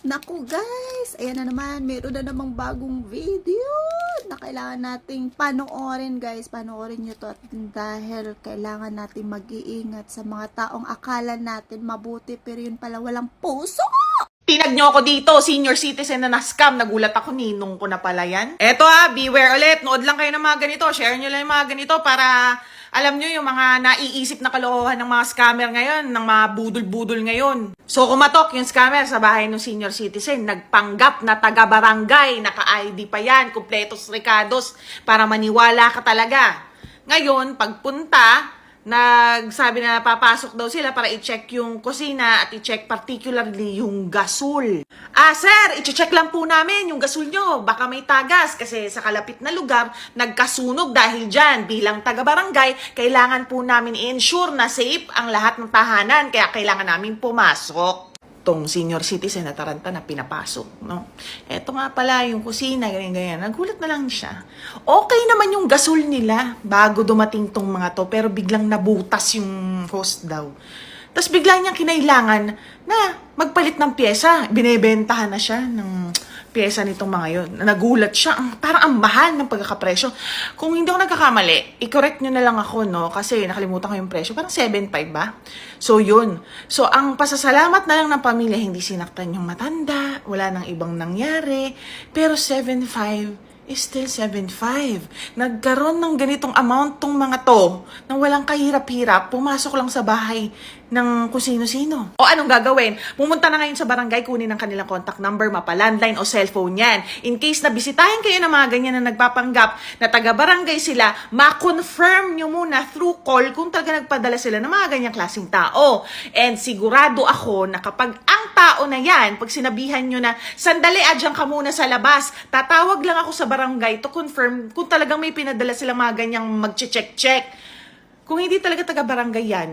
Naku guys, ayan na naman, meron na namang bagong video na kailangan nating panoorin guys. Panoorin nyo to at dahil kailangan nating mag-iingat sa mga taong akala natin mabuti pero yun pala walang puso. Tinag nyo ako dito, senior citizen na na-scam. Nagulat ako, ninong ko na pala yan. Eto beware ulit. Nood lang kayo ng mga ganito. Share nyo lang yung mga ganito para alam nyo yung mga naiisip na kalokohan ng mga scammer ngayon, ng mga budol-budol ngayon. So kumatok yung scammer sa bahay ng senior citizen. Nagpanggap na taga-barangay, naka-ID pa yan, kumpletos recados, para maniwala ka talaga. Ngayon, pagpunta, nagsabi na papasok daw sila para i-check yung kusina at i-check particularly yung gasol. Sir, i-check lang po namin yung gasol nyo. Baka may tagas kasi sa kalapit na lugar, nagkasunog dahil dyan. Bilang taga-barangay, kailangan po namin i-ensure na safe ang lahat ng tahanan. Kaya kailangan namin pumasok. Tong senior citizen na taranta na pinapasok, no? Eto nga pala yung kusina, ganyan-ganyan. Nagulat na lang siya. Okay naman yung gasol nila bago dumating tong mga to, pero biglang nabutas yung host daw. Tapos bigla niyang kinailangan na magpalit ng pyesa. Binebentahan na siya ng pyesa nitong mga yun. Nagulat siya. Parang ang mahal ng pagkakapresyo. Kung hindi ako nagkakamali, i-correct nyo na lang ako, no? Kasi nakalimutan ko yung presyo. Parang 7.5 ba? So, yun. So, ang pasasalamat na lang ng pamilya, hindi sinaktan yung matanda. Wala nang ibang nangyari. Pero 7.5 is still 7.5. Nagkaroon ng ganitong amount tong mga to na walang kahirap-hirap, pumasok lang sa bahay ng kung sino-sino. O anong gagawin? Pumunta na ngayon sa barangay, kunin ang kanilang contact number, mapa-landline o cellphone yan. In case na bisitahin kayo ng mga ganyan na nagpapanggap na taga-barangay sila, ma-confirm nyo muna through call kung talaga nagpadala sila ng mga ganyang klaseng tao. And sigurado ako na kapag ang tao na yan, pag sinabihan nyo na, sandali, adyan ka muna sa labas, tatawag lang ako sa barangay to confirm kung talagang may pinadala silang mga ganyang mag-check-check. Kung hindi talaga taga-barangay yan,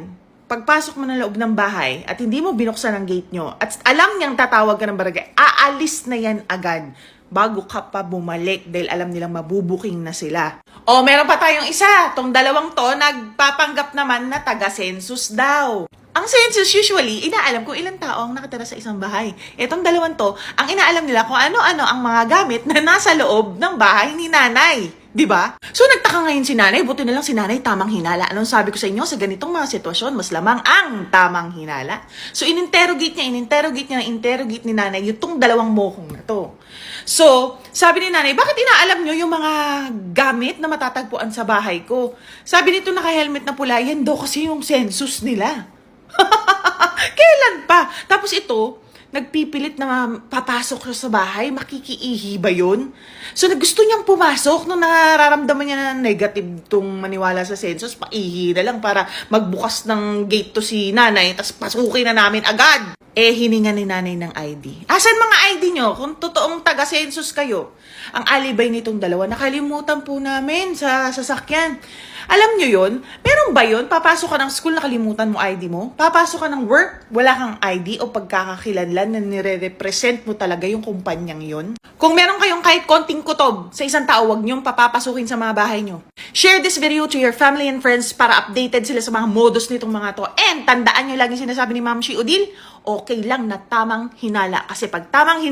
pagpasok mo ng loob ng bahay at hindi mo binuksan ang gate nyo at alam niyang tatawag ka ng barangay, aalis na yan agad bago ka pa bumalik dahil alam nilang mabubuking na sila. O, meron pa tayong isa. Tong dalawang to, nagpapanggap naman na taga-census daw. Ang census usually, inaalam kung ilang tao ang nakatira sa isang bahay. Etong dalawang to, ang inaalam nila kung ano-ano ang mga gamit na nasa loob ng bahay ni nanay. Diba? So, nagtaka ngayon si nanay, buti na lang si nanay tamang hinala. Anong sabi ko sa inyo, sa ganitong mga sitwasyon, mas lamang ang tamang hinala. So, in-interrogate ni nanay yung dalawang mokong na to. So, sabi ni nanay, bakit inaalam nyo yung mga gamit na matatagpuan sa bahay ko? Sabi nito naka-helmet na pula, yan daw kasi yung census nila. Kailan pa? Tapos ito, nagpipilit na papasok siya sa bahay, makikiihi ba yun? So, gusto niyang pumasok nung nararamdaman niya na negative tong maniwala sa census, paihi na lang para magbukas ng gate to si nanay, tapos pasukin na namin agad. Hininga ni nanay ng ID. Asan mga ID nyo? Kung totoong taga-census kayo. Ang alibay nitong dalawa, nakalimutan po namin sa sasakyan. Alam nyo yun? Meron ba yun? Papasok ka ng school, nakalimutan mo ID mo? Papasok ka ng work, wala kang ID o pagkakakilanlan na nire-represent mo talaga yung kumpanyang yun? Kung meron kayong kahit konting kutob sa isang tao, huwag nyong papapasukin sa mga bahay nyo. Share this video to your family and friends para updated sila sa mga modus nitong mga to. And tandaan nyo lagi sinasabi ni Ma'am Shi Odil, okay lang na tamang hinala. Kasi pag tamang hinala,